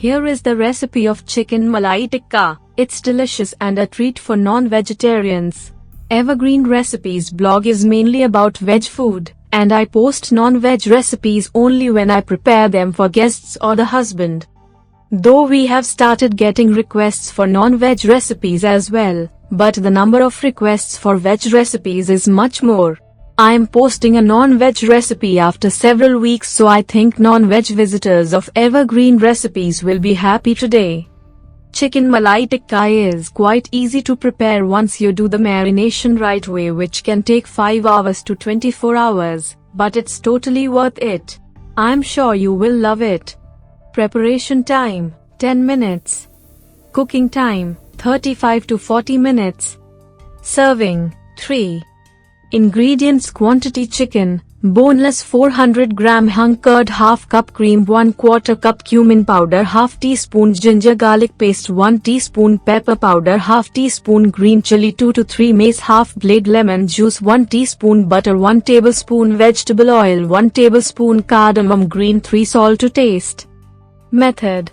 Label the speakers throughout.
Speaker 1: Here is the recipe of Chicken Malai Tikka. It's delicious and a treat for non-vegetarians. Evergreen Recipes blog is mainly about veg food, and I post non-veg recipes only when I prepare them for guests or the husband. Though we have started getting requests for non-veg recipes as well, but the number of requests for veg recipes is much more. I am posting a non-veg recipe after several weeks, so I think non-veg visitors of Evergreen Recipes will be happy today. Chicken Malai Tikka is quite easy to prepare once you do the marination right way, which can take 5 hours to 24 hours, but it's totally worth it. I'm sure you will love it. Preparation time, 10 minutes. Cooking time, 35 to 40 minutes. Serving, 3. Ingredients: quantity: chicken, boneless 400 gram, hung curd ½ cup, cream 1/4 cup, cumin powder ½ teaspoon, ginger garlic paste 1 teaspoon, pepper powder ½ teaspoon, green chili 2 to 3, mace ½ blade, lemon juice 1 teaspoon, butter 1 tablespoon, vegetable oil 1 tablespoon, cardamom green 3, salt to taste. Method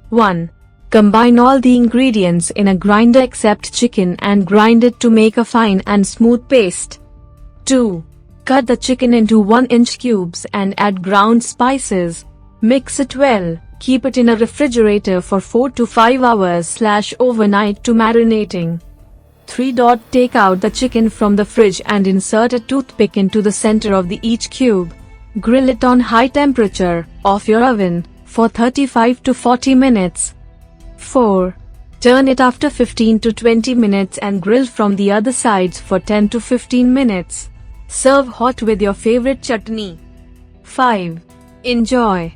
Speaker 1: 1. Combine all the ingredients in a grinder except chicken and grind it to make a fine and smooth paste. 2. Cut the chicken into 1-inch cubes and add ground spices. Mix it well. Keep it in a refrigerator for 4 to 5 hours/overnight to marinating. 3. Take out the chicken from the fridge and insert a toothpick into the center of each cube. Grill it on high temperature. Off your oven for 35 to 40 minutes. 4. Turn it after 15 to 20 minutes and grill from the other sides for 10 to 15 minutes. Serve hot with your favorite chutney. 5. Enjoy.